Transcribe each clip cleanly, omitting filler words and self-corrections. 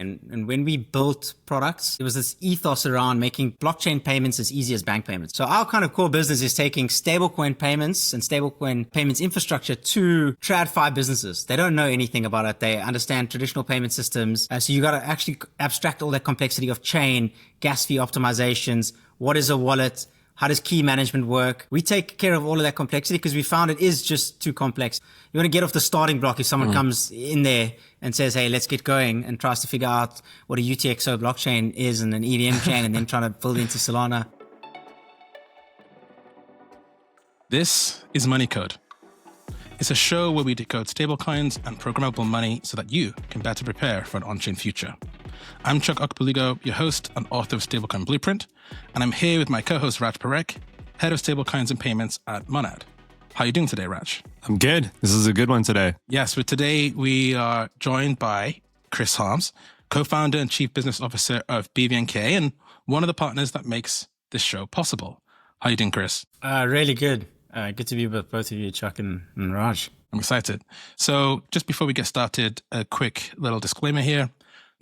And when we built products, there was this ethos around making blockchain payments as easy as bank payments. So our kind of core business is taking stablecoin payments and stablecoin payments infrastructure to TradFi businesses. They don't know anything about it. They understand traditional payment systems. So you got to actually abstract all that complexity of chain, gas fee optimizations. What is a wallet? How does key management work? We take care of all of that complexity because we found it is just too complex. You want to get off the starting block if someone comes in there and says, hey, let's get going, and tries to figure out what a UTXO blockchain is and an EVM chain and then trying to build into Solana. This is Money Code. It's a show where we decode stablecoins and programmable money so that you can better prepare for an on-chain future. I'm Chuk, Okpalugo, your host and author of Stablecoin Blueprint, and I'm here with my co-host Raj Parekh, head of stablecoins and payments at Monad. How are you doing today, Raj? I'm good. This is a good one today. Yes, but today we are joined by Chris Harmse, co-founder and chief business officer of BVNK, and one of the partners that makes this show possible. How are you doing, Chris? Really good. Good to be with both of you, Chuck and Raj. I'm excited. So just before we get started, a quick little disclaimer here.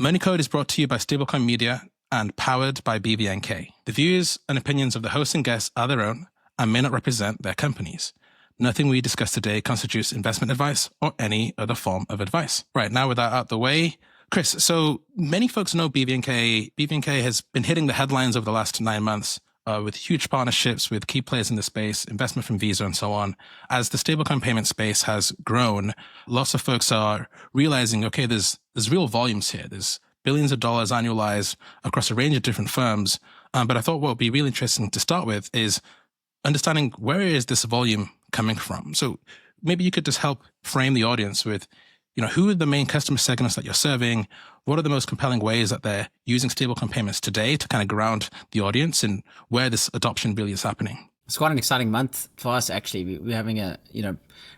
Money Code is brought to you by Stablecoin Media and powered by BVNK. The views and opinions of the hosts and guests are their own and may not represent their companies. Nothing we discuss today constitutes investment advice or any other form of advice. Right, now with that out the way, Chris, so many folks know BVNK. BVNK has been hitting the headlines over the last 9 months with huge partnerships with key players in the space, investment from Visa and so on. As the stablecoin payment space has grown, lots of folks are realizing, okay, there's real volumes here. There's billions of dollars annualized across a range of different firms. But I thought what would be really interesting to start with is understanding where is this volume coming from. So maybe you could just help frame the audience with, who are the main customer segments that you're serving? What are the most compelling ways that they're using stablecoin payments today to kind of ground the audience and where this adoption really is happening? It's quite an exciting month for us, actually. We're having a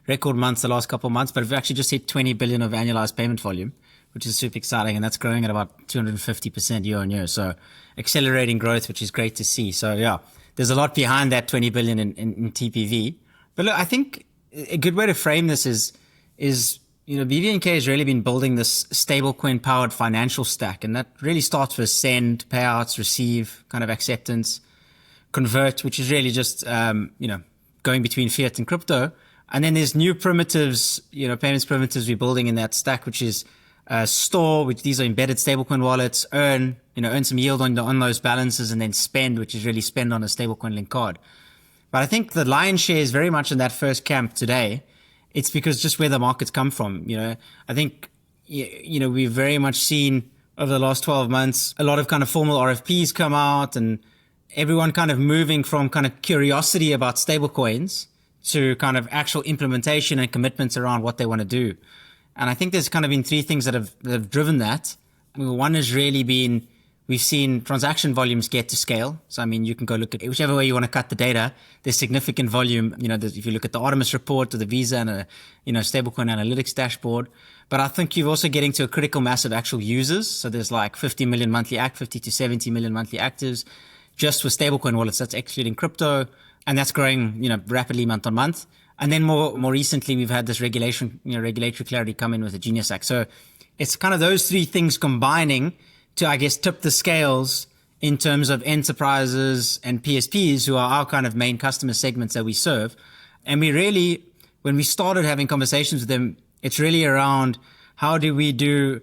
record month the last couple of months, but we've actually just hit 20 billion of annualized payment volume, which is super exciting, and that's growing at about 250% year on year. So accelerating growth, which is great to see. So yeah, there's a lot behind that 20 billion in TPV. But look, I think a good way to frame this is BVNK has really been building this stablecoin powered financial stack, and that really starts with send, payouts, receive, kind of acceptance, convert, which is really just going between fiat and crypto. And then there's new primitives, payments primitives we're building in that stack, which is store, which these are embedded stablecoin wallets, earn some yield on those balances, and then spend, which is really spend on a stablecoin linked card. But I think the lion's share is very much in that first camp today. It's because just where the market's come from. I think, we've very much seen over the last 12 months, a lot of kind of formal RFPs come out and everyone kind of moving from kind of curiosity about stablecoins to kind of actual implementation and commitments around what they want to do. And I think there's kind of been three things that have driven that. One has really been, we've seen transaction volumes get to scale. So, you can go look at whichever way you want to cut the data. There's significant volume. If you look at the Artemis report or the Visa and Stablecoin analytics dashboard. But I think you're also getting to a critical mass of actual users. So there's like 50 to 70 million monthly actives just with stablecoin wallets. That's excluding crypto. And that's growing, rapidly month on month. And then more recently, we've had this regulatory clarity come in with the Genius Act. So it's kind of those three things combining to, I guess, tip the scales in terms of enterprises and PSPs, who are our kind of main customer segments that we serve. And we really, when we started having conversations with them, it's really around how do we do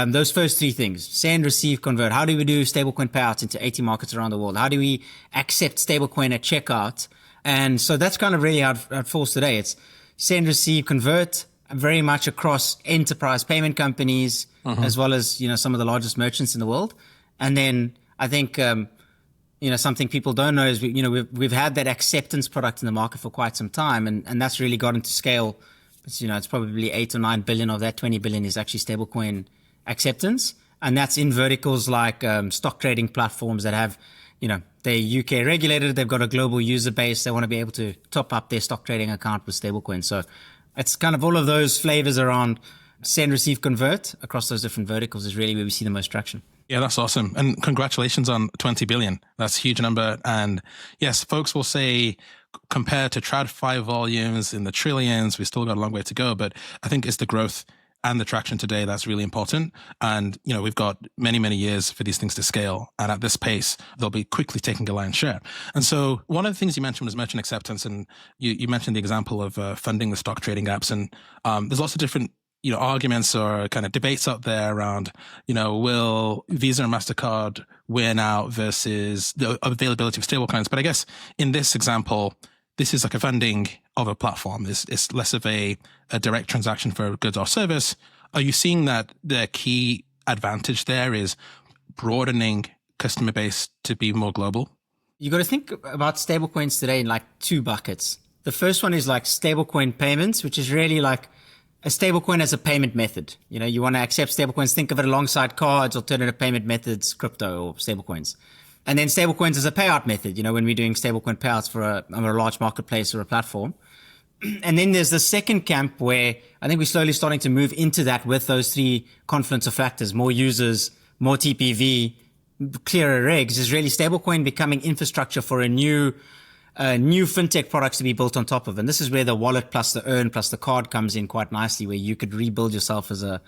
those first three things: send, receive, convert. How do we do stablecoin payouts into 80 markets around the world? How do we accept stablecoin at checkout? And so that's kind of really how it falls today. It's send, receive, convert, very much across enterprise payment companies, as well as, some of the largest merchants in the world. And then I think, something people don't know is, we've had that acceptance product in the market for quite some time. And that's really gotten to scale. It's probably 8 or 9 billion of that 20 billion is actually stablecoin acceptance. And that's in verticals like stock trading platforms that have, they're UK regulated. They've got a global user base. They want to be able to top up their stock trading account with stablecoin. So it's kind of all of those flavors around send, receive, convert across those different verticals is really where we see the most traction. Yeah, that's awesome. And congratulations on 20 billion. That's a huge number. And yes, folks will say compared to TradFi volumes in the trillions, we still got a long way to go. But I think it's the growth and the traction today, that's really important. And, we've got many, many years for these things to scale. And at this pace, they'll be quickly taking a lion's share. And so one of the things you mentioned was merchant acceptance. And you mentioned the example of funding the stock trading apps. And there's lots of different arguments or kind of debates out there around, will Visa and MasterCard win out versus the availability of stablecoins? But I guess in this example, this is like a funding of a platform. It's less of a direct transaction for goods or service. Are you seeing that the key advantage there is broadening customer base to be more global? You got to think about stablecoins today in like two buckets. The first one is like stablecoin payments, which is really like a stablecoin as a payment method. You want to accept stablecoins, think of it alongside cards, alternative payment methods, crypto or stablecoins. And then stablecoins as a payout method, when we're doing stablecoin payouts for a large marketplace or a platform. And then there's the second camp where I think we're slowly starting to move into that with those three confluence of factors: more users, more TPV, clearer regs, is really stablecoin becoming infrastructure for a new FinTech products to be built on top of. And this is where the wallet plus the earn plus the card comes in quite nicely, where you could rebuild yourself as a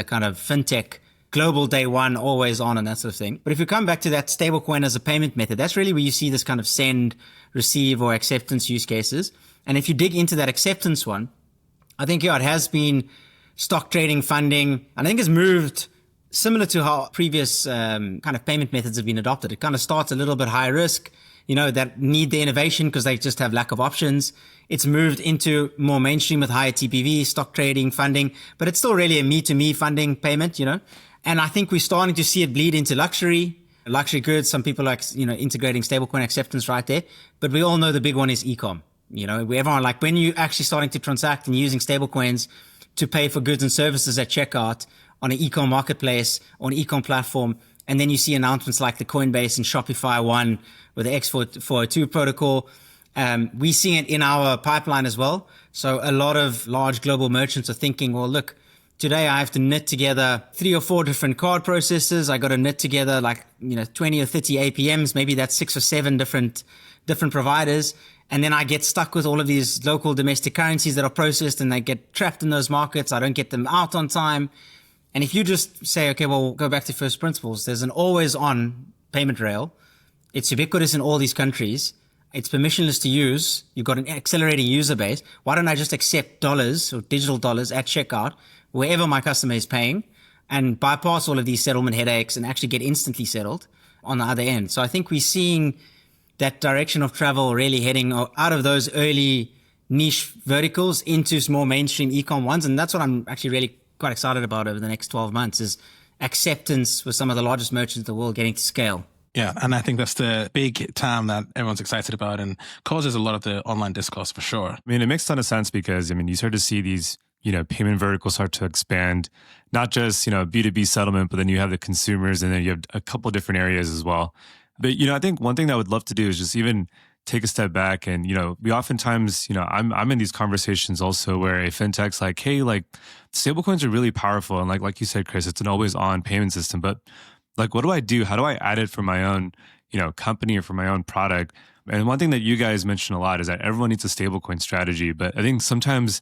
kind of FinTech global day one, always on, and that sort of thing. But if you come back to that stablecoin as a payment method, that's really where you see this kind of send, receive, or acceptance use cases. And if you dig into that acceptance one, I think, it has been stock trading funding. And I think it's moved similar to how previous kind of payment methods have been adopted. It kind of starts a little bit high risk, that need the innovation because they just have lack of options. It's moved into more mainstream with higher TPV, stock trading, funding, but it's still really a me-to-me funding payment, And I think we're starting to see it bleed into luxury goods. Some people like, integrating stablecoin acceptance right there. But we all know the big one is e-com. Everyone, like when you actually starting to transact and using stablecoins to pay for goods and services at checkout on an e-com marketplace, on an e-com platform. And then you see announcements like the Coinbase and Shopify one with the X402 protocol. We see it in our pipeline as well. So a lot of large global merchants are thinking, well, look, today I have to knit together 3 or 4 different card processors. I got to knit together 20 or 30 APMs. Maybe that's 6 or 7 different providers. And then I get stuck with all of these local domestic currencies that are processed and they get trapped in those markets. I don't get them out on time. And if you just say, okay, well, go back to first principles. There's an always on payment rail. It's ubiquitous in all these countries. It's permissionless to use. You've got an accelerating user base. Why don't I just accept dollars or digital dollars at checkout wherever my customer is paying and bypass all of these settlement headaches and actually get instantly settled on the other end? So I think we're seeing that direction of travel really heading out of those early niche verticals into more mainstream e-com ones. And that's what I'm actually really quite excited about over the next 12 months is acceptance with some of the largest merchants in the world getting to scale. Yeah, and I think that's the big TAM that everyone's excited about and causes a lot of the online discourse for sure. I mean, it makes a ton of sense because, you start to see these, payment verticals start to expand, not just, B2B settlement, but then you have the consumers and then you have a couple of different areas as well. But, I think one thing that I would love to do is just even take a step back and, we oftentimes, I'm in these conversations also where a fintech's like, hey, stablecoins are really powerful. And like you said, Chris, it's an always on payment system, but what do I do? How do I add it for my own, company or for my own product? And one thing that you guys mention a lot is that everyone needs a stablecoin strategy, but I think sometimes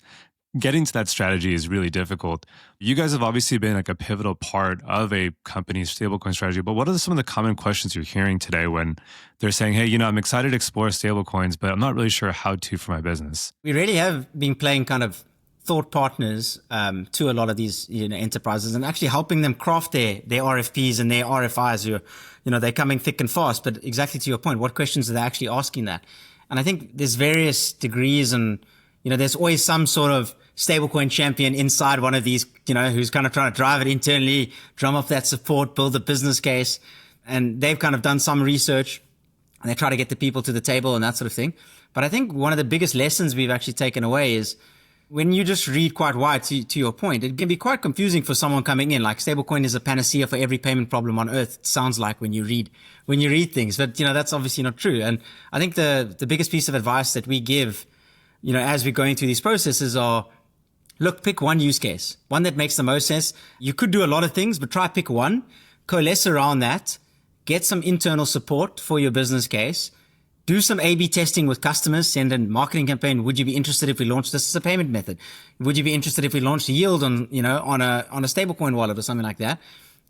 getting to that strategy is really difficult. You guys have obviously been a pivotal part of a company's stablecoin strategy, but what are some of the common questions you're hearing today when they're saying, hey, I'm excited to explore stablecoins, but I'm not really sure how to for my business? We really have been playing kind of thought partners to a lot of these enterprises and actually helping them craft their RFPs and their RFIs. They're coming thick and fast, but exactly to your point, what questions are they actually asking that? And I think there's various degrees and, there's always some sort of stablecoin champion inside one of these, who's kind of trying to drive it internally, drum up that support, build a business case. And they've kind of done some research and they try to get the people to the table and that sort of thing. But I think one of the biggest lessons we've actually taken away is when you just read quite wide, to your point, it can be quite confusing for someone coming in. Like stablecoin is a panacea for every payment problem on earth. It sounds like when you read things, but that's obviously not true. And I think the biggest piece of advice that we give, as we're going through these processes are, look, pick one use case, one that makes the most sense. You could do a lot of things, but try pick one, coalesce around that, get some internal support for your business case, do some A/B testing with customers, send a marketing campaign. Would you be interested if we launched this as a payment method? Would you be interested if we launched a yield on, on a stablecoin wallet or something like that?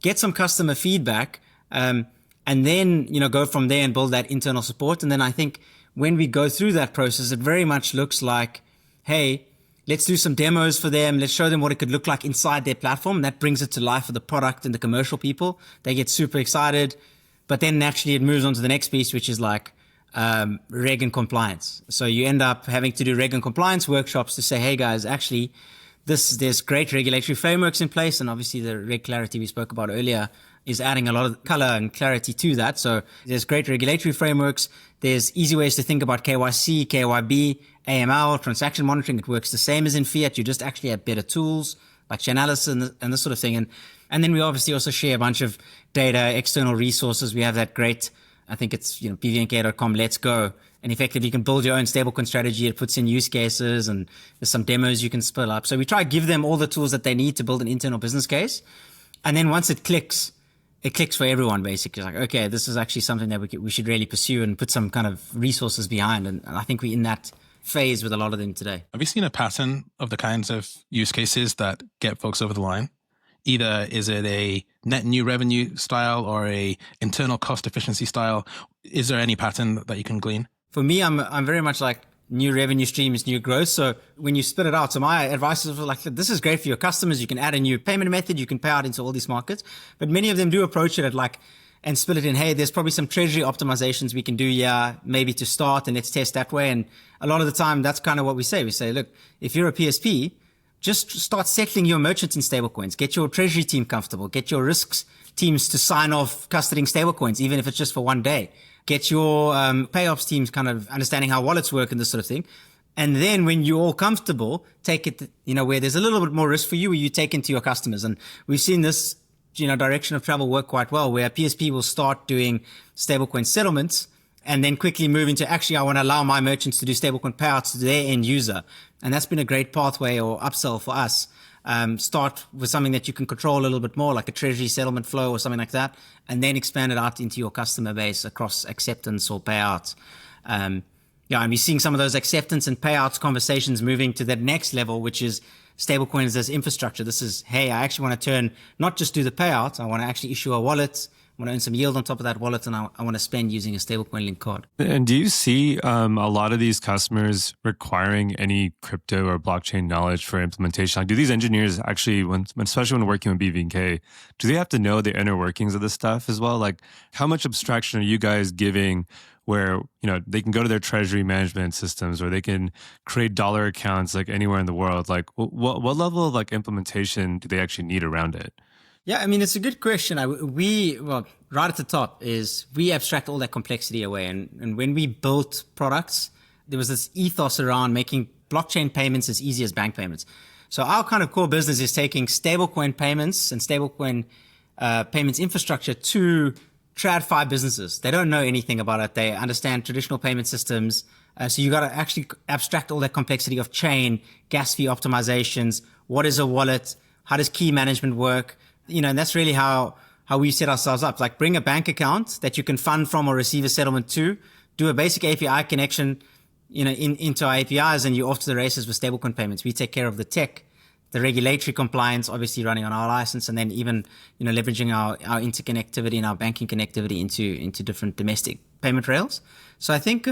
Get some customer feedback, and then, go from there and build that internal support. And then I think when we go through that process, it very much looks like, hey, let's do some demos for them. Let's show them what it could look like inside their platform. That brings it to life for the product and the commercial people. They get super excited, but then naturally it moves on to the next piece, which is like, reg and compliance. So you end up having to do reg and compliance workshops to say, hey guys, actually there's great regulatory frameworks in place. And obviously the reg clarity we spoke about earlier is adding a lot of color and clarity to that. So there's great regulatory frameworks. There's easy ways to think about KYC, KYB, AML, transaction monitoring. It works the same as in fiat. You just actually have better tools like Chainalysis and this sort of thing. And then we obviously also share a bunch of data, external resources. We have that great, I think it's, bvnk.com, let's go. And effectively you can build your own stablecoin strategy. It puts in use cases and there's some demos you can spill up. So we try to give them all the tools that they need to build an internal business case. And then once it clicks for everyone basically. Like, okay, this is actually something that we should really pursue and put some kind of resources behind. And I think we're in that phase with a lot of them today. Have you seen a pattern of the kinds of use cases that get folks over the line? Either is it a net new revenue style or a internal cost efficiency style? Is there any pattern that you can glean? For me, I'm very much like new revenue streams, new growth. So when you split it out, so my advice is like, this is great for your customers. You can add a new payment method. You can pay out into all these markets. But many of them do approach it at like, and split it in, hey, there's probably some treasury optimizations we can do here, maybe to start, and let's test that way. And a lot of the time, that's kind of what we say. We say, look, if you're a PSP, just start settling your merchants in stablecoins. Get your treasury team comfortable. Get your risks teams to sign off custodying stablecoins, even if it's just for one day. Get your payoffs teams kind of understanding how wallets work and this sort of thing. And then when you're all comfortable, take it, where there's a little bit more risk for you, where you take into your customers. And we've seen this, direction of travel work quite well, where PSP will start doing stablecoin settlements and then quickly move into, actually, I want to allow my merchants to do stablecoin payouts to their end user. And that's been a great pathway or upsell for us. Start with something that you can control a little bit more, like a treasury settlement flow or something like that, and then expand it out into your customer base across acceptance or payouts. And we're seeing some of those acceptance and payouts conversations moving to the next level, which is stablecoins as infrastructure. This is, hey, I actually want to not just do the payouts, I want to actually issue a wallet. I want to earn some yield on top of that wallet, and I want to spend using a stablecoin linked card. And do you see a lot of these customers requiring any crypto or blockchain knowledge for implementation? Like, do these engineers actually, especially when working with BVNK, do they have to know the inner workings of this stuff as well? Like, how much abstraction are you guys giving where, they can go to their treasury management systems, or they can create dollar accounts like anywhere in the world? Like, what level of like implementation do they actually need around it? Yeah, I mean, it's a good question. Right at the top is we abstract all that complexity away. And when we built products, there was this ethos around making blockchain payments as easy as bank payments. So our kind of core business is taking stablecoin payments and stablecoin payments infrastructure to TradFi businesses. They don't know anything about it. They understand traditional payment systems. So you got to actually abstract all that complexity of chain, gas fee optimizations. What is a wallet? How does key management work? And that's really how we set ourselves up. Like, bring a bank account that you can fund from or receive a settlement to, do a basic API connection, into our APIs, and you're off to the races with stablecoin payments. We take care of the tech, the regulatory compliance, obviously running on our license, and then even, leveraging our interconnectivity and our banking connectivity into different domestic payment rails. So I think,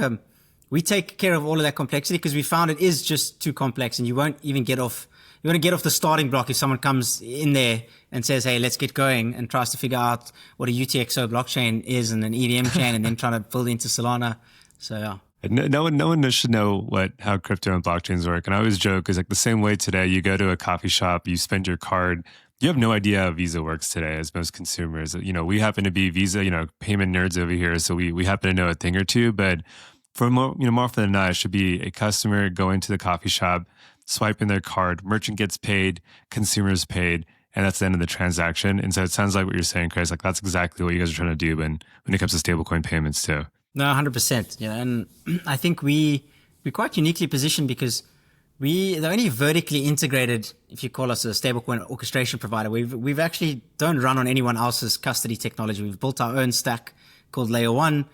we take care of all of that complexity because we found it is just too complex, and you won't even get off. You want to get off the starting block if someone comes in there and says, hey, let's get going, and tries to figure out what a UTXO blockchain is and an EVM chain, and then trying to build into Solana. So, yeah. No one should know how crypto and blockchains work. And I always joke, is like the same way today, you go to a coffee shop, you spend your card, you have no idea how Visa works today as most consumers. We happen to be Visa, payment nerds over here. So we happen to know a thing or two, but for more often than not, it should be a customer going to the coffee shop, swiping their card, merchant gets paid, consumers paid, and that's the end of the transaction. And so it sounds like what you're saying, Chris, like that's exactly what you guys are trying to do when it comes to stablecoin payments too. No, 100%. And I think we're quite uniquely positioned because they're only vertically integrated, if you call us a stablecoin orchestration provider. We've actually don't run on anyone else's custody technology. We've built our own stack called Layer 1.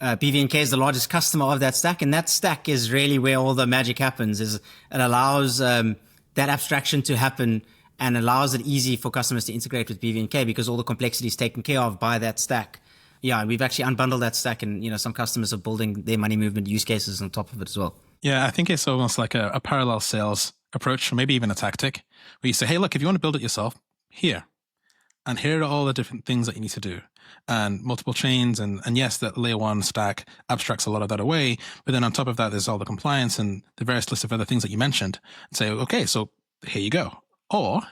BVNK is the largest customer of that stack, and that stack is really where all the magic happens. Is it allows that abstraction to happen and allows it easy for customers to integrate with BVNK because all the complexity is taken care of by that stack. Yeah, we've actually unbundled that stack, and some customers are building their money movement use cases on top of it as well. Yeah, I think it's almost like a parallel sales approach, or maybe even a tactic, where you say, hey, look, if you want to build it yourself, here. And here are all the different things that you need to do. And multiple chains. And yes, that layer one stack abstracts a lot of that away. But then on top of that, there's all the compliance and the various list of other things that you mentioned. And say, okay, so here you go. Or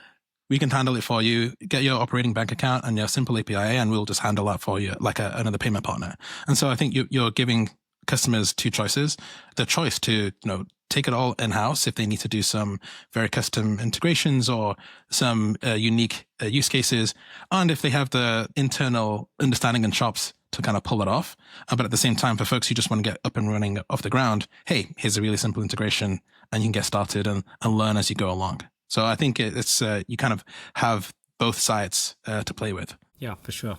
we can handle it for you, get your operating bank account and your simple API, and we'll just handle that for you like another payment partner. And so I think you're giving customers two choices: the choice to take it all in-house if they need to do some very custom integrations or some unique use cases, and if they have the internal understanding and chops to kind of pull it off. But at the same time, for folks who just want to get up and running off the ground, hey, here's a really simple integration, and you can get started and learn as you go along. So I think it's you kind of have both sides to play with. Yeah, for sure.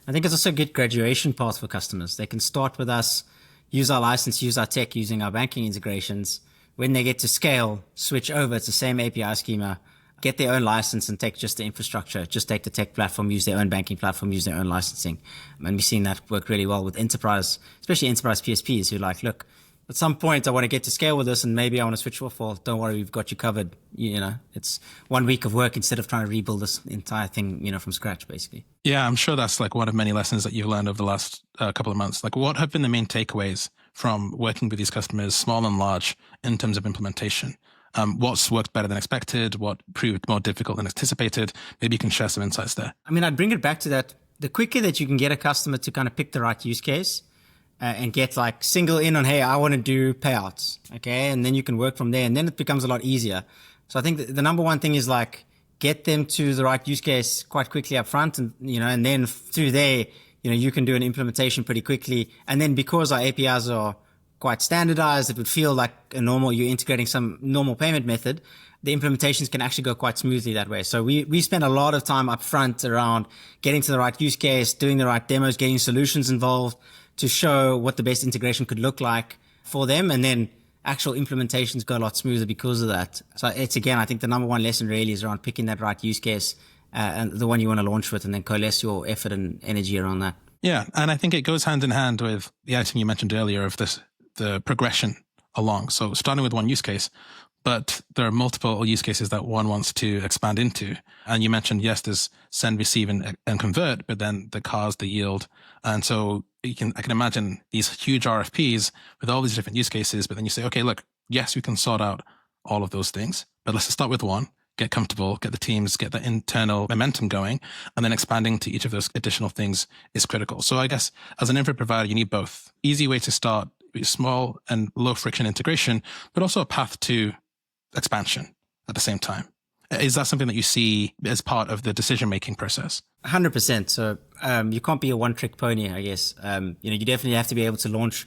I think it's also a good graduation path for customers. They can start with us, use our license, use our tech, using our banking integrations. When they get to scale, switch over. It's the same API schema, get their own license and take just the infrastructure, just take the tech platform, use their own banking platform, use their own licensing. And we've seen that work really well with enterprise, especially enterprise PSPs who look, at some point I want to get to scale with this and maybe I want to switch off. Well, don't worry, we've got you covered. It's 1 week of work instead of trying to rebuild this entire thing, from scratch, basically. Yeah, I'm sure that's like one of many lessons that you've learned over the last couple of months. Like, what have been the main takeaways from working with these customers, small and large, in terms of implementation? What's worked better than expected? What proved more difficult than anticipated? Maybe you can share some insights there. I mean, I'd bring it back to that. The quicker that you can get a customer to kind of pick the right use case and get single in on, hey, I want to do payouts. Okay. And then you can work from there, and then it becomes a lot easier. So I think the number one thing is get them to the right use case quite quickly up front. And, and then through there, you can do an implementation pretty quickly. And then because our APIs are quite standardized, it would feel like you're integrating some normal payment method. The implementations can actually go quite smoothly that way. So we spend a lot of time up front around getting to the right use case, doing the right demos, getting solutions involved to show what the best integration could look like for them. And then actual implementations go a lot smoother because of that. So it's, again, I think the number one lesson really is around picking that right use case and the one you want to launch with, and then coalesce your effort and energy around that. Yeah. And I think it goes hand in hand with the item you mentioned earlier of the progression along. So starting with one use case, but there are multiple use cases that one wants to expand into. And you mentioned, yes, there's send, receive, and convert, but then the cars, the yield. And so I can imagine these huge RFPs with all these different use cases, but then you say, okay, look, yes, we can sort out all of those things, but let's just start with one, get comfortable, get the teams, get the internal momentum going, and then expanding to each of those additional things is critical. So I guess as an infra provider, you need both. Easy way to start, small and low friction integration, but also a path to expansion at the same time. Is that something that you see as part of the decision-making process? 100%. So you can't be a one-trick pony, I guess. You definitely have to be able to launch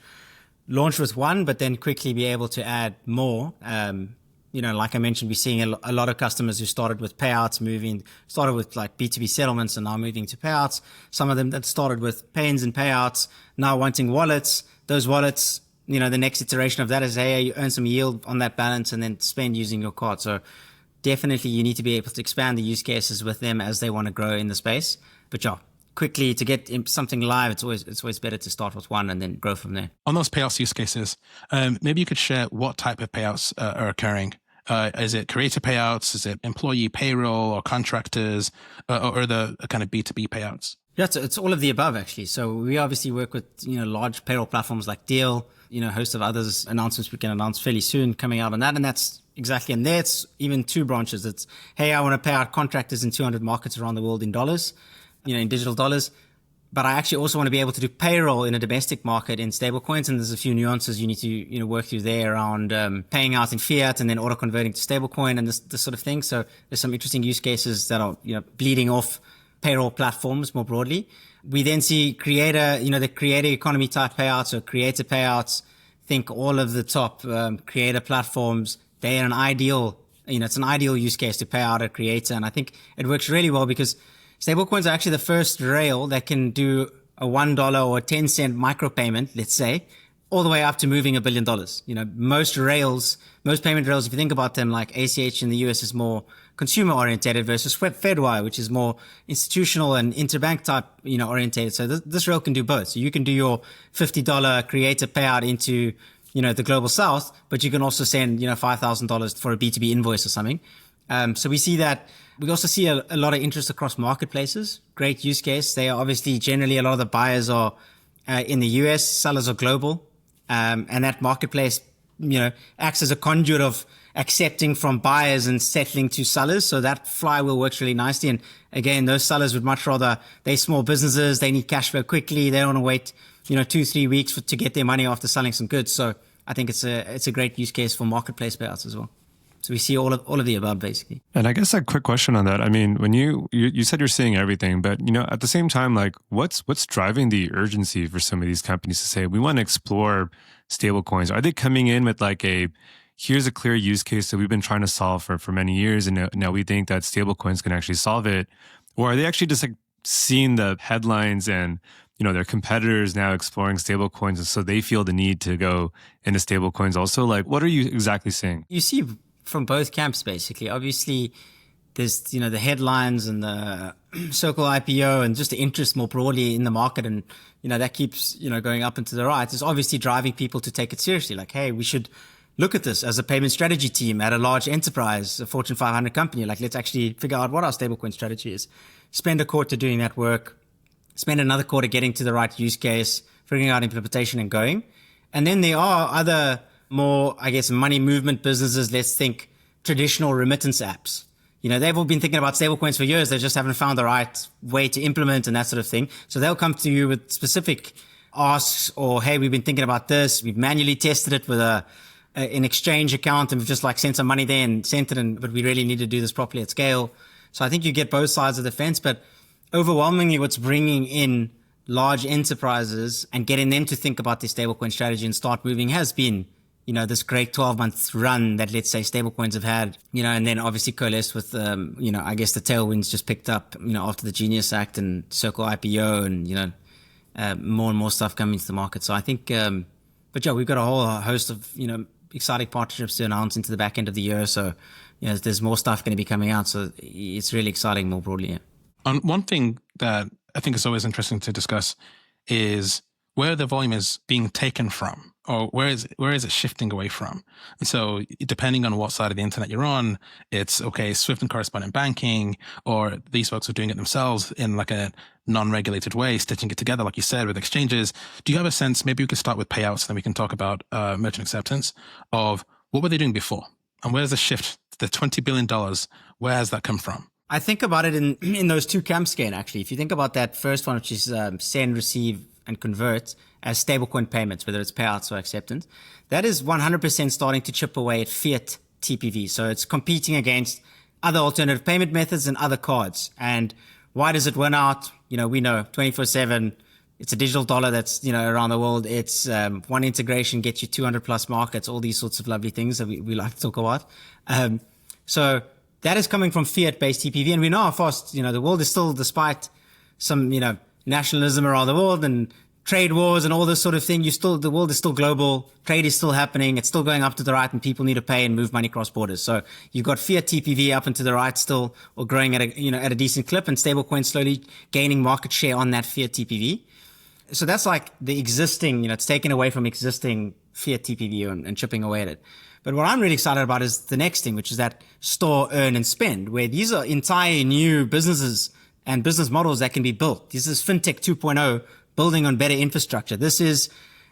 with one, but then quickly be able to add more. Like I mentioned, we're seeing a lot of customers who started with payouts, started with B2B settlements and now moving to payouts. Some of them that started with pains and payouts, now wanting wallets. Those wallets, the next iteration of that is, hey, you earn some yield on that balance and then spend using your card. So definitely you need to be able to expand the use cases with them as they want to grow in the space. But yeah, quickly to get something live, it's always better to start with one and then grow from there. On those payouts use cases, maybe you could share what type of payouts are occurring. Is it creator payouts? Is it employee payroll or contractors or the kind of B2B payouts? Yeah, it's all of the above, actually. So we obviously work with, large payroll platforms like Deal, a host of others, announcements we can announce fairly soon coming out on that. And that's exactly, and there's even two branches. It's, hey, I want to pay out contractors in 200 markets around the world in dollars, in digital dollars. But I actually also want to be able to do payroll in a domestic market in stablecoins. And there's a few nuances you need to, work through there around paying out in fiat and then auto converting to stablecoin and this sort of thing. So there's some interesting use cases that are, bleeding off payroll platforms more broadly. We then see creator, the creator economy type payouts or creator payouts. Think all of the top creator platforms. They're an ideal, it's an ideal use case to pay out a creator. And I think it works really well because stablecoins are actually the first rail that can do a $1 or 10-cent micropayment, let's say, all the way up to moving $1 billion. Most payment rails, if you think about them, like ACH in the US is more consumer orientated versus Fedwire, which is more institutional and interbank type, orientated. So this rail can do both. So you can do your $50 creator payout into, the global south, but you can also send, $5,000 for a B2B invoice or something. So we see that. We also see a lot of interest across marketplaces. Great use case. They are obviously generally a lot of the buyers are in the US, sellers are global. And that marketplace, acts as a conduit of accepting from buyers and settling to sellers. So that flywheel works really nicely. And again, those sellers would much rather, they're small businesses, they need cash flow quickly. They don't want to wait, 2-3 weeks to get their money after selling some goods. So I think it's a great use case for marketplace payouts as well. So we see all of the above, basically. And I guess a quick question on that. I mean, when you said you're seeing everything, but at the same time, like what's driving the urgency for some of these companies to say we want to explore stablecoins? Are they coming in with like here's a clear use case that we've been trying to solve for many years, and now we think that stablecoins can actually solve it, or are they actually just like seeing the headlines and their competitors now exploring stablecoins, and so they feel the need to go into stablecoins also? Like, what are you exactly seeing? You see from both camps, basically. Obviously, there's, the headlines and the Circle IPO and just the interest more broadly in the market. And, that keeps, going up and to the right. It's obviously driving people to take it seriously. Like, hey, we should look at this as a payment strategy team at a large enterprise, a Fortune 500 company. Like, let's actually figure out what our stablecoin strategy is. Spend a quarter doing that work. Spend another quarter getting to the right use case, figuring out implementation and going. And then there are other more, I guess, money movement businesses. Let's think traditional remittance apps. They've all been thinking about stablecoins for years. They just haven't found the right way to implement and that sort of thing. So they'll come to you with specific asks or, hey, we've been thinking about this. We've manually tested it with an exchange account and we've just like sent some money there and sent it. But we really need to do this properly at scale. So I think you get both sides of the fence, but overwhelmingly what's bringing in large enterprises and getting them to think about their stablecoin strategy and start moving has been this great 12-month run that, let's say, stablecoins have had, and then obviously coalesced with, I guess the tailwinds just picked up, after the Genius Act and Circle IPO and, more and more stuff coming to the market. So I think, but yeah, we've got a whole host of, exciting partnerships to announce into the back end of the year. So, there's more stuff going to be coming out. So it's really exciting more broadly. Yeah. One thing that I think is always interesting to discuss is where the volume is being taken from, or where is it shifting away from? And so depending on what side of the internet you're on, it's okay, Swift and correspondent banking, or these folks are doing it themselves in like a non-regulated way, stitching it together, like you said, with exchanges. Do you have a sense, maybe we could start with payouts, then we can talk about merchant acceptance, of what were they doing before? And where's the shift? The $20 billion, where has that come from? I think about it in those two camps again, actually. If you think about that first one, which is send, receive, and convert as stablecoin payments, whether it's payouts or acceptance, that is 100% starting to chip away at fiat TPV. So it's competing against other alternative payment methods and other cards. And why does it win out? We know 24/7. It's a digital dollar that's, around the world. It's one integration gets you 200 plus markets, all these sorts of lovely things that we like to talk about. So that is coming from fiat-based TPV. And we know how fast, the world is still, despite some, nationalism around the world and trade wars and all this sort of thing, the world is still global. Trade is still happening. It's still going up to the right and people need to pay and move money cross borders. So you've got fiat TPV up and to the right still, or growing at a decent clip, and stablecoins slowly gaining market share on that fiat TPV. So that's like the existing, it's taken away from existing fiat TPV and chipping away at it. But what I'm really excited about is the next thing, which is that store, earn, and spend, where these are entire new businesses and business models that can be built. This is FinTech 2.0, building on better infrastructure. This is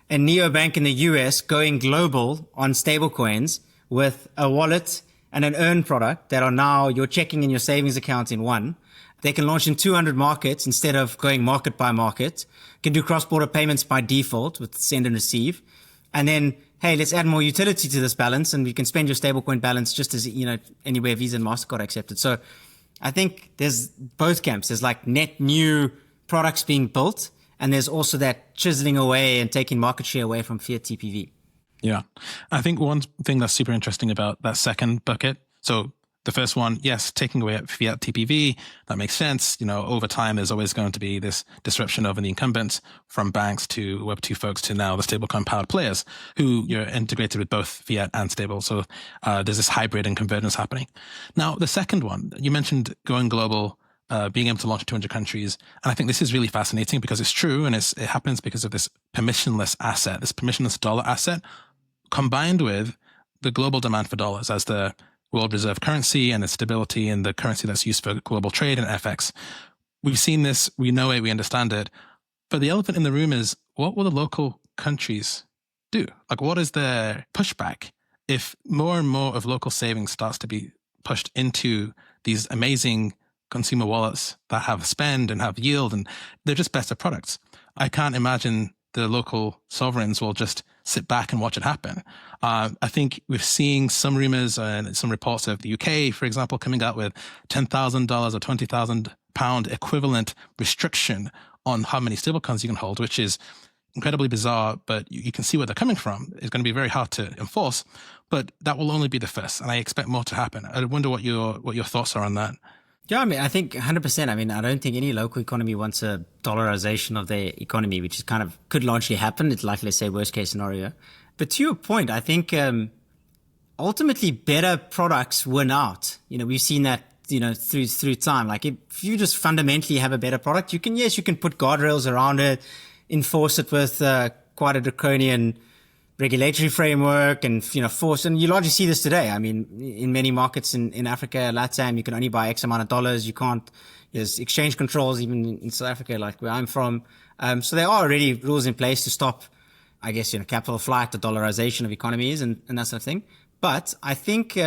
a neobank in the US going global on stablecoins with a wallet and an earn product that are now your checking and your savings account in one. They can launch in 200 markets instead of going market by market. Can do cross-border payments by default with send and receive. And then, hey, let's add more utility to this balance and we can spend your stablecoin balance just as, anywhere Visa and MasterCard accepted. So I think there's both camps. There's like net new products being built, and there's also that chiseling away and taking market share away from fiat TPV. Yeah. I think one thing that's super interesting about that second bucket, so The first one, yes, taking away fiat TPV, that makes sense. Over time, there's always going to be this disruption over the incumbents, from banks to Web2 folks to now the stablecoin powered players who you're integrated with both fiat and stable. So there's this hybrid and convergence happening. Now, the second one, you mentioned going global, being able to launch in 200 countries. And I think this is really fascinating because it's true, and it happens because of this permissionless asset, this permissionless dollar asset, combined with the global demand for dollars as the world reserve currency and the stability and the currency that's used for global trade and FX. We've seen this, we know it, we understand it. But the elephant in the room is, what will the local countries do? Like, what is their pushback if more and more of local savings starts to be pushed into these amazing consumer wallets that have spend and have yield, and they're just better products? I can't imagine the local sovereigns will just sit back and watch it happen. I think we're seeing some rumors and some reports of the UK, for example, coming out with $10,000 or £20,000 equivalent restriction on how many stablecoins you can hold, which is incredibly bizarre, but you can see where they're coming from. It's going to be very hard to enforce, but that will only be the first, and I expect more to happen. I wonder what your thoughts are on that. Yeah, I think 100%. I don't think any local economy wants a dollarization of their economy, which is could largely happen. It's likely to say worst case scenario. But to your point, I think ultimately better products win out. We've seen that, through time. Like if you just fundamentally have a better product, you can put guardrails around it, enforce it with quite a draconian regulatory framework and, force. And you largely see this today. In many markets in Africa, LATAM, you can only buy X amount of dollars. You can't, there's exchange controls even in South Africa, like where I'm from. So there are already rules in place to stop, I guess, capital flight, the dollarization of economies and that sort of thing. But I think,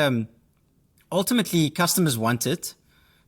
ultimately customers want it.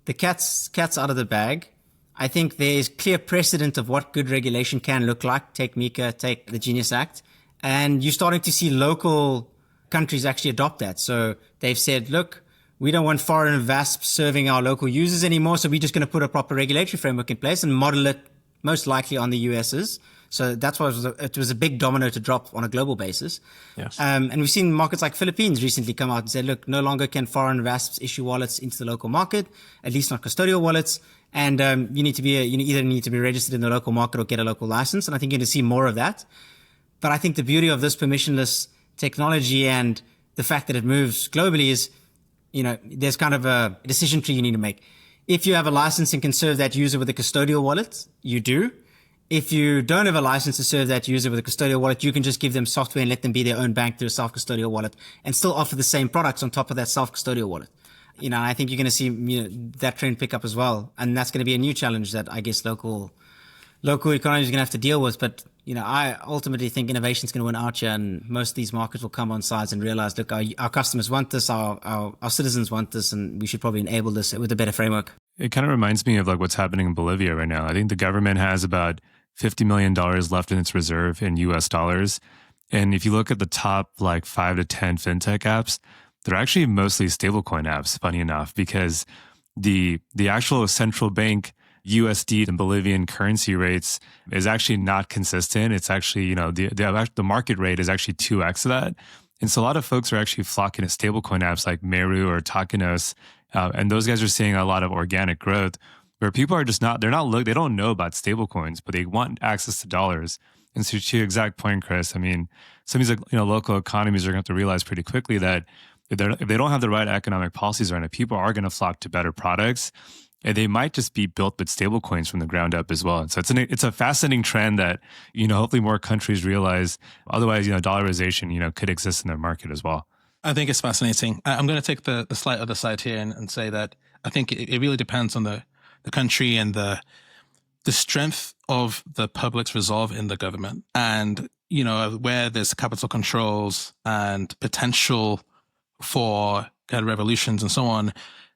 The cat's out of the bag. I think there's clear precedent of what good regulation can look like. Take MiCA, take the Genius Act. And you're starting to see local countries actually adopt that. So they've said, look, we don't want foreign VASP serving our local users anymore. So we're just going to put a proper regulatory framework in place and model it most likely on the US's. So that's why it was a big domino to drop on a global basis. Yes. And we've seen markets like Philippines recently come out and say, look, no longer can foreign VASPs issue wallets into the local market, at least not custodial wallets. And you either need to be registered in the local market or get a local license. And I think you're going to see more of that. But I think the beauty of this permissionless technology and the fact that it moves globally is, there's kind of a decision tree you need to make. If you have a license and can serve that user with a custodial wallet, you do. If you don't have a license to serve that user with a custodial wallet, you can just give them software and let them be their own bank through a self-custodial wallet and still offer the same products on top of that self-custodial wallet. I think you're going to see that trend pick up as well. And that's going to be a new challenge that I guess local economies are going to have to deal with. But I ultimately think innovation is going to win out here, and most of these markets will come on sides and realize, look, our customers want this, our citizens want this, and we should probably enable this with a better framework. It kind of reminds me of what's happening in Bolivia right now. I think the government has about $50 million left in its reserve in US dollars. And if you look at the top 5 to 10 FinTech apps, they're actually mostly stablecoin apps, funny enough, because the actual central bank USD and Bolivian currency rates is actually not consistent. It's actually, the market rate is actually 2x of that. And so a lot of folks are actually flocking to stablecoin apps like Meru or Takinos. And those guys are seeing a lot of organic growth where people are just they don't know about stablecoins, but they want access to dollars. And so to your exact point, Chris, some of these local economies are going to have to realize pretty quickly that if they don't have the right economic policies around it, people are going to flock to better products. And they might just be built with stablecoins from the ground up as well. And so it's a fascinating trend that, hopefully more countries realize. Otherwise, dollarization, could exist in their market as well. I think it's fascinating. I'm going to take the slight other side here and say that I think it really depends on the country and the strength of the public's resolve in the government. And, where there's capital controls and potential for kind of revolutions and so on,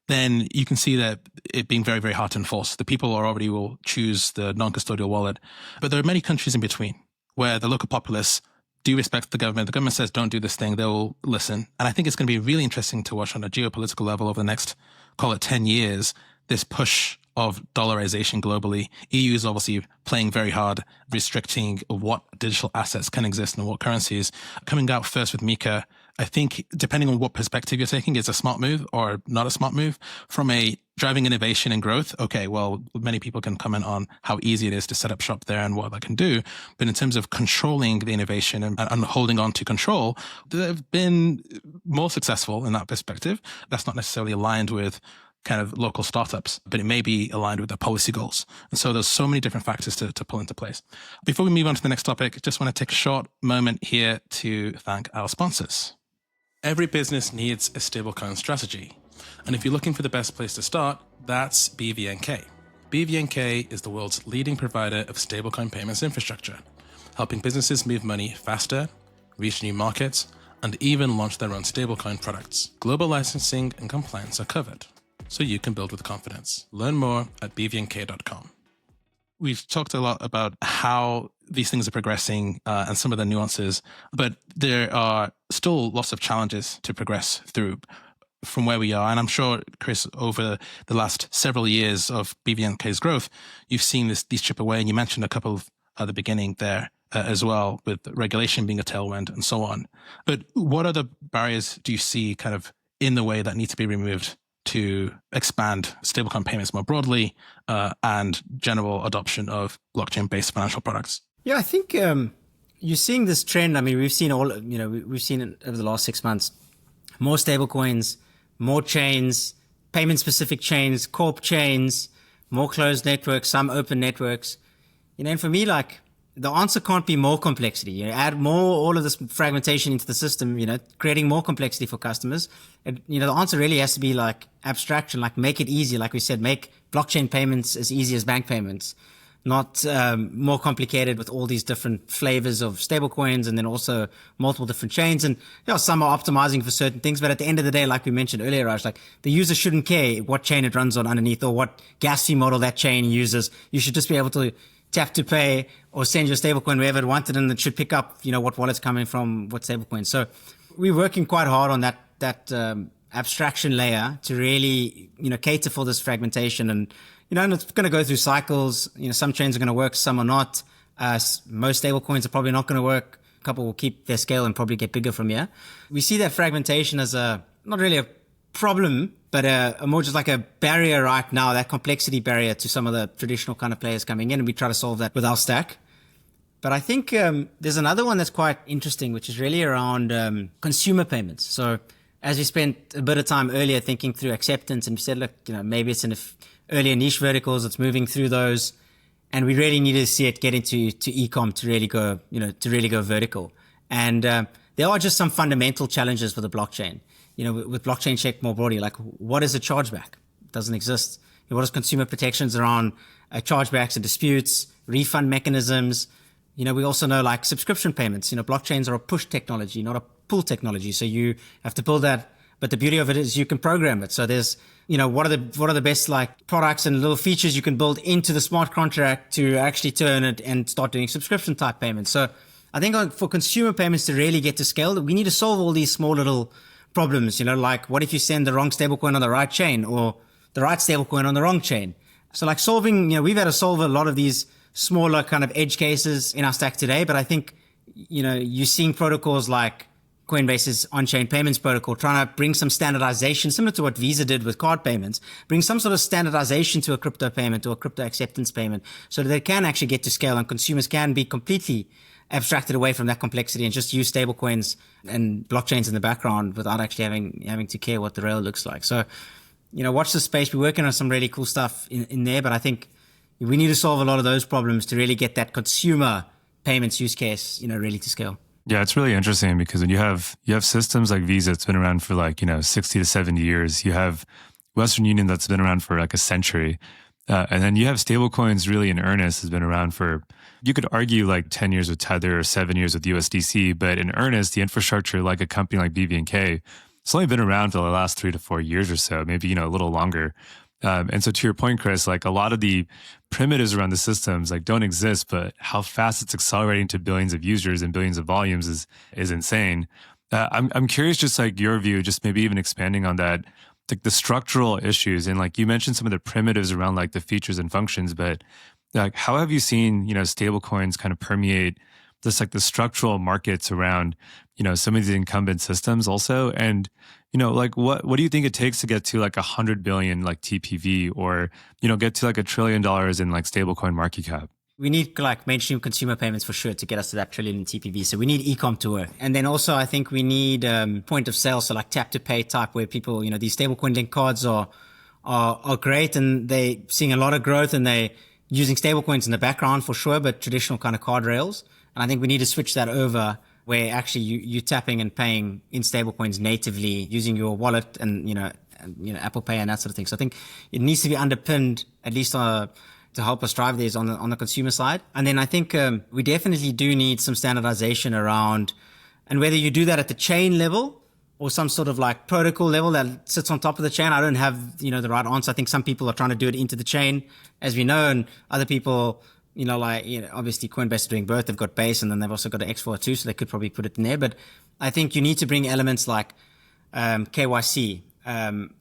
then you can see that it being very, very hard to enforce. The people already will choose the non-custodial wallet. But there are many countries in between where the local populace do respect the government. The government says, don't do this thing. They'll listen. And I think it's going to be really interesting to watch on a geopolitical level over the next, call it 10 years, this push of dollarization globally. EU is obviously playing very hard, restricting what digital assets can exist and what currencies. Coming out first with MiCA, I think depending on what perspective you're taking, it's a smart move or not a smart move. From a driving innovation and growth, okay, well, many people can comment on how easy it is to set up shop there and what that can do. But in terms of controlling the innovation and holding on to control, they've been more successful in that perspective. That's not necessarily aligned with kind of local startups, but it may be aligned with their policy goals. And so there's so many different factors to pull into place. Before we move on to the next topic, just want to take a short moment here to thank our sponsors. Every business needs a stablecoin strategy. And if you're looking for the best place to start, that's BVNK. BVNK is the world's leading provider of stablecoin payments infrastructure, helping businesses move money faster, reach new markets, and even launch their own stablecoin products. Global licensing and compliance are covered, so you can build with confidence. Learn more at bvnk.com. We've talked a lot about how these things are progressing and some of the nuances, but there are still lots of challenges to progress through from where we are. And I'm sure, Chris, over the last several years of BVNK's growth, you've seen these chip away, and you mentioned a couple at the beginning there as well, with regulation being a tailwind and so on. But what other barriers do you see kind of in the way that need to be removed to expand stablecoin payments more broadly and general adoption of blockchain-based financial products? Yeah, I think you're seeing this trend. I mean, we've seen we've seen it over the last 6 months. More stablecoins, more chains, payment-specific chains, corp chains, more closed networks, some open networks. And for me, like, the answer can't be more complexity. Add more, all of this fragmentation into the system, creating more complexity for customers. And, the answer really has to be like abstraction, like make it easy. Like we said, make blockchain payments as easy as bank payments, not more complicated with all these different flavors of stablecoins and then also multiple different chains. And some are optimizing for certain things, but at the end of the day, like we mentioned earlier, Raj, like the user shouldn't care what chain it runs on underneath or what gas fee model that chain uses. You should just be able to tap to pay or send your stablecoin wherever it wanted, and it should pick up, what wallet's coming from what stablecoin. So we're working quite hard on that abstraction layer to really, cater for this fragmentation. And, and it's going to go through cycles. Some chains are going to work, some are not. Most stablecoins are probably not going to work. A couple will keep their scale and probably get bigger from here. We see that fragmentation as not really a problem, but a more just like a barrier right now, that complexity barrier to some of the traditional kind of players coming in, and we try to solve that with our stack. But I think there's another one that's quite interesting, which is really around consumer payments. So as we spent a bit of time earlier thinking through acceptance, and we said, look, maybe it's in earlier niche verticals, it's moving through those, and we really need to see it get into e-com to really go, vertical. And there are just some fundamental challenges with the blockchain. With blockchain check more broadly, like what is a chargeback? It doesn't exist. What is consumer protections around chargebacks and disputes, refund mechanisms? We also know like subscription payments, blockchains are a push technology, not a pull technology. So you have to build that. But the beauty of it is you can program it. So there's, what are the best like products and little features you can build into the smart contract to actually turn it and start doing subscription type payments. So I think for consumer payments to really get to scale, we need to solve all these small little problems, like what if you send the wrong stablecoin on the right chain or the right stablecoin on the wrong chain? So like solving, we've had to solve a lot of these smaller kind of edge cases in our stack today, but I think, you're seeing protocols like Coinbase's on-chain payments protocol trying to bring some standardization, similar to what Visa did with card payments, bring some sort of standardization to a crypto payment or a crypto acceptance payment so that they can actually get to scale and consumers can be completely abstracted away from that complexity and just use stablecoins and blockchains in the background without actually having to care what the rail looks like. So, watch the space. We're working on some really cool stuff in there, but I think we need to solve a lot of those problems to really get that consumer payments use case, really to scale. Yeah, it's really interesting because when you have systems like Visa, it's been around for 60 to 70 years. You have Western Union that's been around for like a century. And then you have stablecoins really in earnest has been around for, you could argue like 10 years with Tether or 7 years with USDC, but in earnest, the infrastructure like a company like BVNK, it's only been around for the last 3 to 4 years or so, maybe, a little longer. And so to your point, Chris, like a lot of the primitives around the systems like don't exist, but how fast it's accelerating to billions of users and billions of volumes is insane. I'm curious, just like your view, just maybe even expanding on that, like the structural issues. And like you mentioned some of the primitives around like the features and functions, but like how have you seen, stable coins kind of permeate just like the structural markets around, some of these incumbent systems also. And, like what do you think it takes to get to like 100 billion like TPV or, get to like $1 trillion in like stablecoin market cap? We need like mainstream consumer payments for sure to get us to that trillion in TPV. So we need e-com to work. And then also I think we need point of sale. So like tap to pay type where people, these stablecoin link cards are great and they seeing a lot of growth and they using stablecoins in the background for sure, but traditional kind of card rails. And I think we need to switch that over where actually you're tapping and paying in stablecoins natively using your wallet and, Apple Pay and that sort of thing. So I think it needs to be underpinned at least to help us drive these on the consumer side. And then I think we definitely do need some standardization around, and whether you do that at the chain level or some sort of like protocol level that sits on top of the chain. I don't have, the right answer. I think some people are trying to do it into the chain, as we know, and other people, obviously Coinbase are doing both. They've got Base and then they've also got an X4 too, so they could probably put it in there. But I think you need to bring elements like KYC,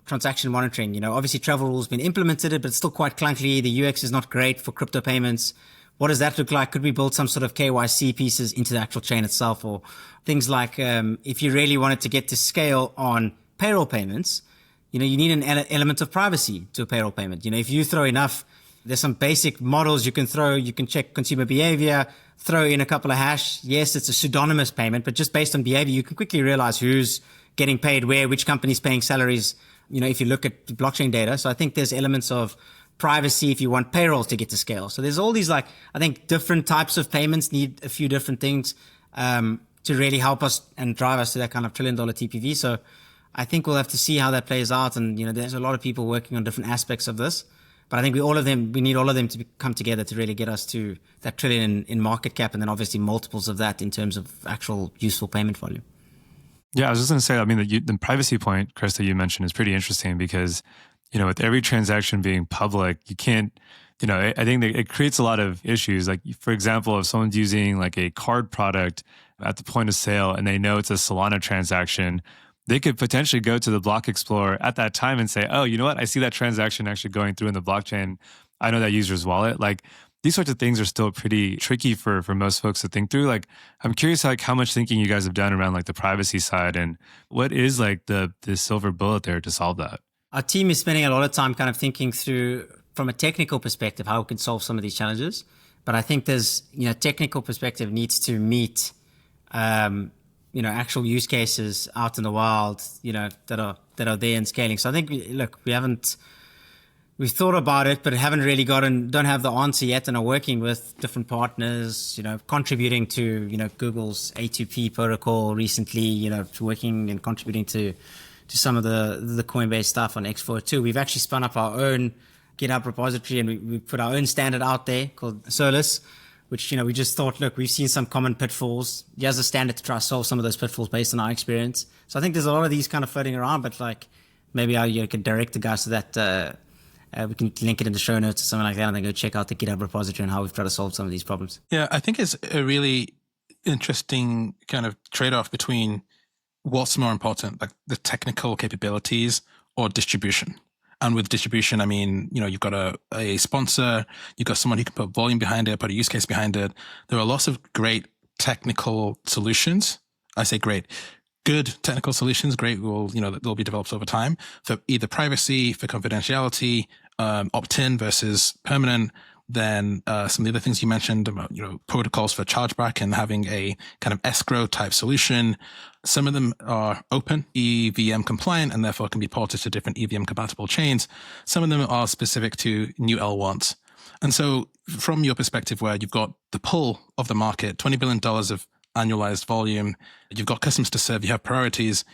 transaction monitoring. Obviously travel rules been implemented, but it's still quite clunky. The UX is not great for crypto payments. What does that look like? Could we build some sort of KYC pieces into the actual chain itself, or things like if you really wanted to get to scale on payroll payments, you need an element of privacy to a payroll payment. If you throw enough, there's some basic models you can throw. You can check consumer behavior, throw in a couple of hash. Yes, it's a pseudonymous payment, but just based on behavior, you can quickly realize who's getting paid where, which company's paying salaries, if you look at blockchain data. So I think there's elements of privacy if you want payroll to get to scale. So there's all these I think different types of payments need a few different things to really help us and drive us to that kind of $1 trillion TPV. So I think we'll have to see how that plays out. And, there's a lot of people working on different aspects of this. But I think we need all of them to come together to really get us to that trillion in market cap, and then obviously multiples of that in terms of actual useful payment volume. Yeah, I was just going to say, the privacy point, Chris, that you mentioned is pretty interesting because, with every transaction being public, you can't, I think that it creates a lot of issues. Like, for example, if someone's using like a card product at the point of sale and they know it's a Solana transaction, they could potentially go to the Block Explorer at that time and say, oh, you know what? I see that transaction actually going through in the blockchain. I know that user's wallet. Like, these sorts of things are still pretty tricky for most folks to think through. Like, I'm curious how much thinking you guys have done around like the privacy side, and what is like the silver bullet there to solve that? Our team is spending a lot of time kind of thinking through from a technical perspective how we can solve some of these challenges. But I think there's, technical perspective needs to meet, actual use cases out in the wild, that are there and scaling. So I think, we've thought about it, but haven't really don't have the answer yet, and are working with different partners, contributing to, Google's A2P protocol recently, working and contributing to some of the Coinbase stuff on X4 too. We've actually spun up our own GitHub repository, and we put our own standard out there called Solus, which, we just thought, look, we've seen some common pitfalls. Here's a standard to try to solve some of those pitfalls based on our experience. So I think there's a lot of these kind of floating around, but maybe I could direct the guys to that, we can link it in the show notes or something like that, and then go check out the GitHub repository and how we've tried to solve some of these problems. Yeah, I think it's a really interesting kind of trade-off between what's more important, like the technical capabilities or distribution. And with distribution, I mean, you've got a sponsor, you've got someone who can put volume behind it, put a use case behind it. There are lots of great technical solutions. I say great. Good technical solutions, great, they'll be developed over time for either privacy, for confidentiality, opt-in versus permanent. Then some of the other things you mentioned about, protocols for chargeback and having a kind of escrow type solution. Some of them are open, EVM compliant, and therefore can be ported to different EVM compatible chains. Some of them are specific to new L1s. And so from your perspective, where you've got the pull of the market, $20 billion of annualized volume, you've got customers to serve, you have priorities.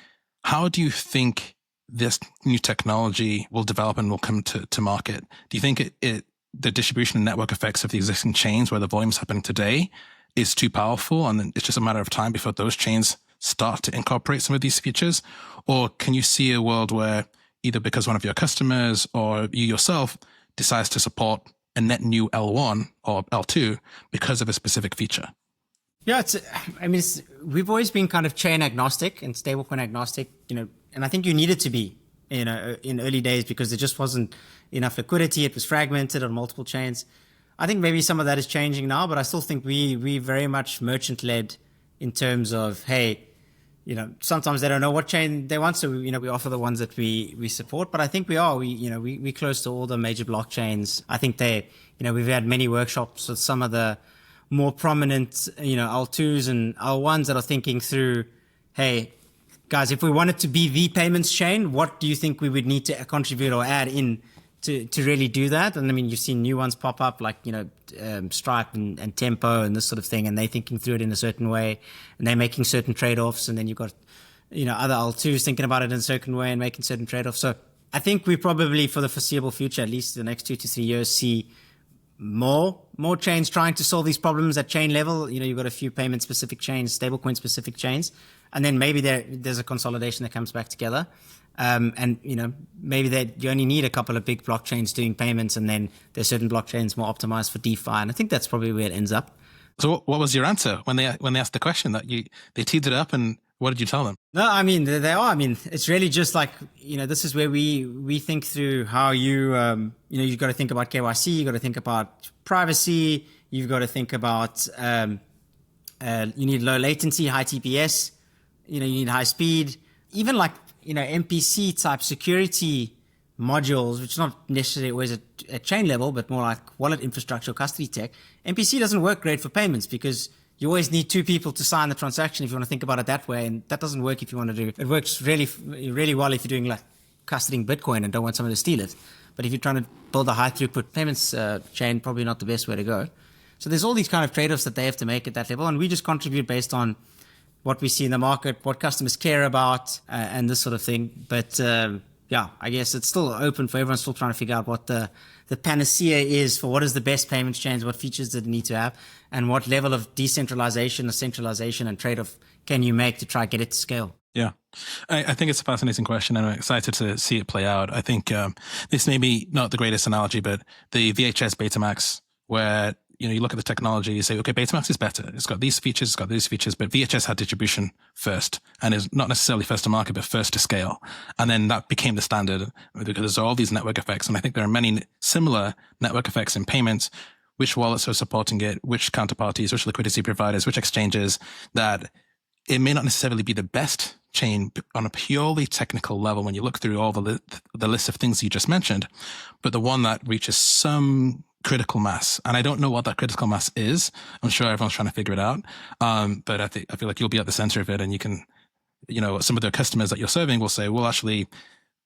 How do you think this new technology will develop and will come to market? Do you think the distribution and network effects of the existing chains where the volume's happening today is too powerful, and it's just a matter of time before those chains start to incorporate some of these features? Or can you see a world where either because one of your customers or you yourself decides to support a net new L1 or L2 because of a specific feature? Yeah, we've always been kind of chain agnostic and stablecoin agnostic, and I think you needed to be, in early days because there just wasn't enough liquidity. It was fragmented on multiple chains. I think maybe some of that is changing now, but I still think we very much merchant led in terms of, hey, sometimes they don't know what chain they want, so we offer the ones that we support. But I think we close to all the major blockchains. I think we've had many workshops with some of the more prominent L2s and L1s that are thinking through, hey, guys, if we wanted to be the payments chain, what do you think we would need to contribute or add in to really do that? And I mean, you've seen new ones pop up like, Stripe and Tempo and this sort of thing, and they're thinking through it in a certain way and they're making certain trade-offs. And then you've got, other L2s thinking about it in a certain way and making certain trade-offs. So I think we probably, for the foreseeable future, at least the next 2 to 3 years, see more chains trying to solve these problems at chain level. You've got a few payment specific chains, stablecoin specific chains, and then maybe there's a consolidation that comes back together. And maybe you only need a couple of big blockchains doing payments, and then there's certain blockchains more optimized for DeFi. And I think that's probably where it ends up. So what was your answer when they asked the question that they teed it up, and what did you tell them? No, I mean, they are. I mean, it's really just like, this is where we think through how you've got to think about KYC, you've got to think about privacy, you've got to think about, you need low latency, high TPS, you need high speed, even like, MPC type security modules, which is not necessarily always at chain level, but more like wallet infrastructure, custody tech. MPC doesn't work great for payments because you always need 2 people to sign the transaction if you want to think about it that way. And that doesn't work if you want to do it. It works really, really well if you're doing like custodying Bitcoin and don't want someone to steal it. But if you're trying to build a high throughput payments chain, probably not the best way to go. So there's all these kind of trade-offs that they have to make at that level. And we just contribute based on what we see in the market, what customers care about, and this sort of thing. But I guess it's still open for everyone, still trying to figure out what the panacea is for what is the best payments chains, what features does it need to have, and what level of decentralization or centralization and trade-off can you make to try to get it to scale. Yeah, I think it's a fascinating question, and I'm excited to see it play out. I think this may be not the greatest analogy, but the VHS Betamax, where you look at the technology, you say, okay, Betamax is better. It's got these features, it's got these features, but VHS had distribution first and is not necessarily first to market, but first to scale. And then that became the standard because there's all these network effects. And I think there are many similar network effects in payments, which wallets are supporting it, which counterparties, which liquidity providers, which exchanges, that it may not necessarily be the best chain on a purely technical level when you look through all the list of things you just mentioned, but the one that reaches some critical mass. And I don't know what that critical mass is. I'm sure everyone's trying to figure it out. But I feel like you'll be at the center of it, and you can, some of the customers that you're serving will say, well, actually,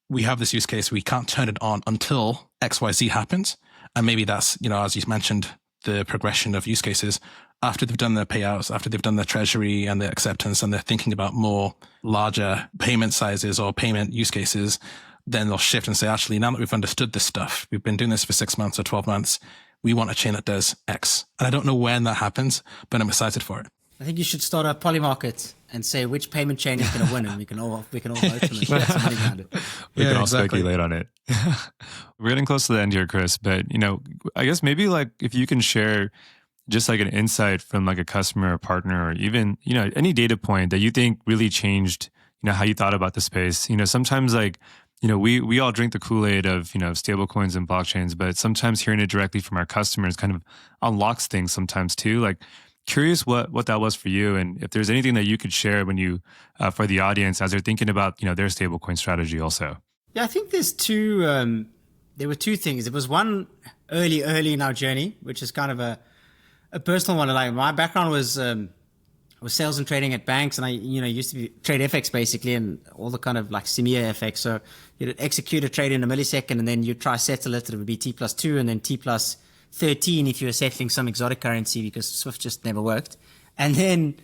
we have this use case. We can't turn it on until XYZ happens. And maybe that's, as you mentioned, the progression of use cases after they've done their payouts, after they've done their treasury and their acceptance, and they're thinking about more larger payment sizes or payment use cases. Then they'll shift and say, actually, now that we've understood this stuff, we've been doing this for 6 months or 12 months, we want a chain that does X. And I don't know when that happens, but I'm excited for it. I think you should start a poly market and say which payment chain is going to win, and we can all vote on it. We can all speculate on it. We're getting close to the end here, Chris, but I guess maybe like if you can share just like an insight from like a customer or partner, or even any data point that you think really changed how you thought about the space. Sometimes like we all drink the Kool-Aid of stablecoins and blockchains, but sometimes hearing it directly from our customers kind of unlocks things sometimes too. Like, curious what that was for you, and if there's anything that you could share when you for the audience as they're thinking about their stablecoin strategy also. Yeah, I think there's two. There were two things. There was one early in our journey, which is kind of a personal one. Like my background was sales and trading at banks, and I used to trade FX basically, and all the kind of like similar FX. So you'd execute a trade in a millisecond, and then you'd try settle it. It would be T+2, and then T+13 if you were settling some exotic currency, because Swift just never worked. And then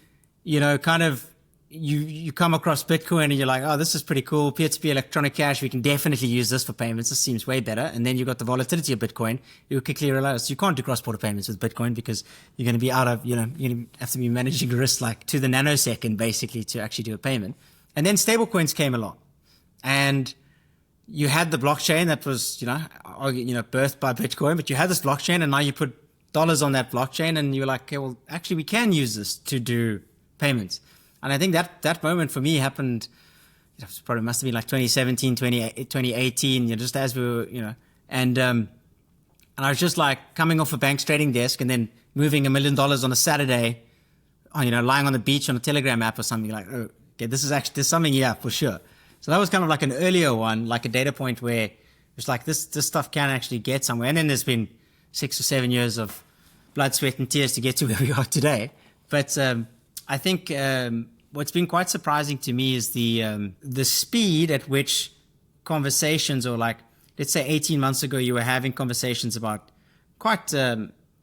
kind of you come across Bitcoin and you're like, oh, this is pretty cool. Peer-to-peer electronic cash. We can definitely use this for payments. This seems way better. And then you got the volatility of Bitcoin. You quickly realize you can't do cross-border payments with Bitcoin because you're going to be out of, you're going to have to be managing risk like to the nanosecond basically to actually do a payment. And then stablecoins came along, and you had the blockchain that was, birthed by Bitcoin, but you had this blockchain, and now you put dollars on that blockchain, and you're like, okay, well, actually we can use this to do payments. And I think that moment for me happened, it probably must have been like 2017, 2018, just as we were, and And I was just like coming off a bank's trading desk and then moving $1 million on a Saturday, lying on the beach on a Telegram app or something, like, oh, okay, there's something here for sure. So that was kind of like an earlier one, like a data point where it's like this stuff can actually get somewhere. And then there's been 6 or 7 years of blood, sweat, and tears to get to where we are today. But I think what's been quite surprising to me is the speed at which conversations, or like, let's say 18 months ago, you were having conversations about quite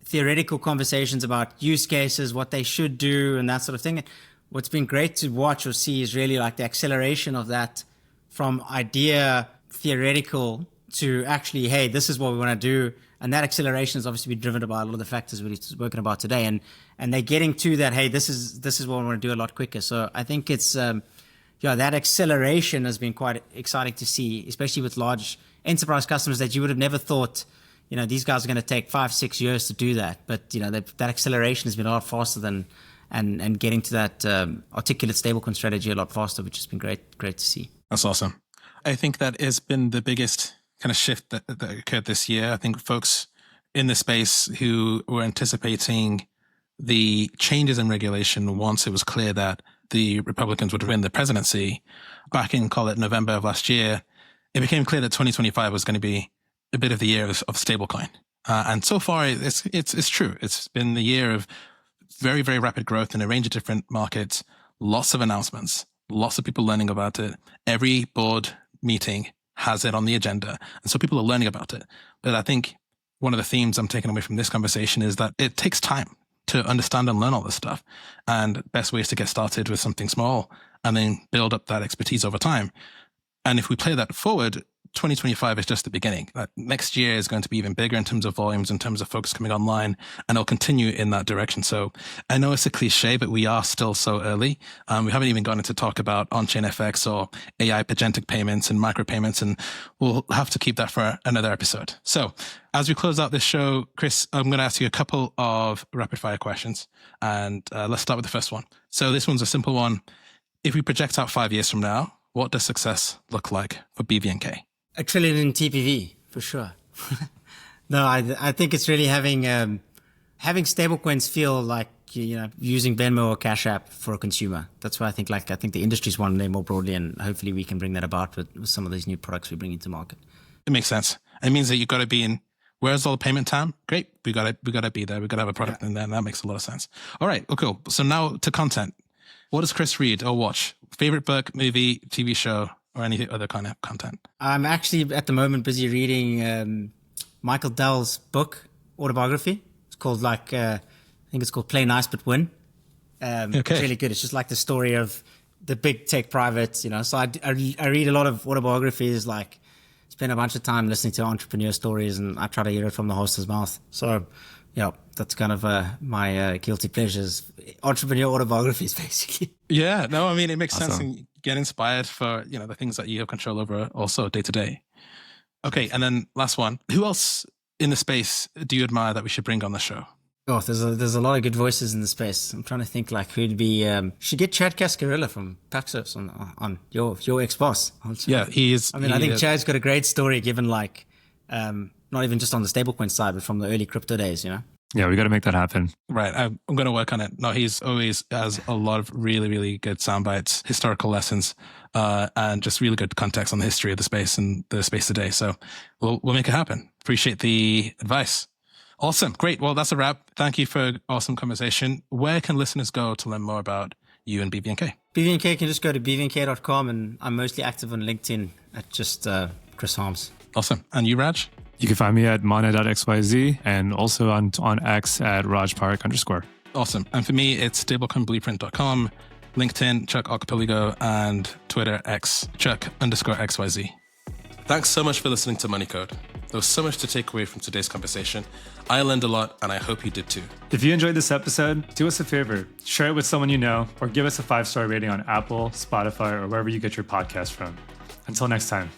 theoretical conversations about use cases, what they should do, and that sort of thing. And what's been great to watch or see is really like the acceleration of that from idea theoretical to actually, hey, this is what we want to do. And that acceleration has obviously been driven by a lot of the factors we've spoken about today. And they're getting to that, hey, this is what we want to do a lot quicker. So I think it's, that acceleration has been quite exciting to see, especially with large enterprise customers that you would have never thought, these guys are going to take 5-6 years to do that. But, that acceleration has been a lot faster than, and getting to that articulate stablecoin strategy a lot faster, which has been great to see. That's awesome. I think that has been the biggest kind of shift that occurred this year. I think folks in the space who were anticipating the changes in regulation once it was clear that the Republicans would win the presidency back in, call it November of last year, it became clear that 2025 was going to be a bit of the year of stablecoin. And so far, it's true. It's been the year of very, very rapid growth in a range of different markets, lots of announcements, lots of people learning about it. Every board meeting has it on the agenda. And so people are learning about it. But I think one of the themes I'm taking away from this conversation is that it takes time to understand and learn all this stuff. And best ways to get started with something small and then build up that expertise over time. And if we play that forward, 2025 is just the beginning. Next year is going to be even bigger in terms of volumes, in terms of folks coming online, and it'll continue in that direction. So I know it's a cliche, but we are still so early. We haven't even gone into talk about on-chain FX or AI agentic payments and micropayments, and we'll have to keep that for another episode. So as we close out this show, Chris, I'm going to ask you a couple of rapid fire questions, and let's start with the first one. So this one's a simple one. If we project out 5 years from now, what does success look like for BVNK? $1 trillion in TPV, for sure. No, I think it's really having stablecoins feel like, using Venmo or Cash App for a consumer. That's why I think the industry's one day more broadly, and hopefully we can bring that about with some of these new products we bring into market. It makes sense. It means that you've got to be in, where's all the payment time? Great. We got to be there. We got to have a product in there. And that makes a lot of sense. All right. Well, cool. So now to content. What does Chris read or watch? Favorite book, movie, TV show, or any other kind of content? I'm actually at the moment busy reading Michael Dell's book, autobiography. It's called I think it's called Play Nice But Win. It's really good. It's just like the story of the big tech privates, So I read a lot of autobiographies, like spend a bunch of time listening to entrepreneur stories, and I try to hear it from the horse's mouth. So, that's kind of my guilty pleasures. Entrepreneur autobiographies, basically. Yeah, no, I mean, it makes sense, and get inspired for, the things that you have control over also day to day. Okay. And then last one, who else in the space do you admire that we should bring on the show? Oh, there's a lot of good voices in the space. I'm trying to think like who'd be, should get Chad Cascarilla from Paxos on your ex-boss. Yeah, he is. I mean, I think Chad's got a great story given like, not even just on the stablecoin side, but from the early crypto days, Yeah, we got to make that happen. Right. I'm going to work on it. No, he's always has a lot of really, really good sound bites, historical lessons, and just really good context on the history of the space and the space today. So we'll make it happen. Appreciate the advice. Awesome. Great. Well, that's a wrap. Thank you for an awesome conversation. Where can listeners go to learn more about you and BVNK? BVNK can just go to bvnk.com, and I'm mostly active on LinkedIn at just Chris Harmse. Awesome. And you, Raj? You can find me at mana.xyz and also on X at rajparekh_. Awesome. And for me, it's stablecoinblueprint.com, LinkedIn, Chuk Okpalugo, and Twitter, X, Chuk_XYZ. Thanks so much for listening to Money Code. There was so much to take away from today's conversation. I learned a lot, and I hope you did too. If you enjoyed this episode, do us a favor, share it with someone you know, or give us a 5-star rating on Apple, Spotify, or wherever you get your podcast from. Until next time.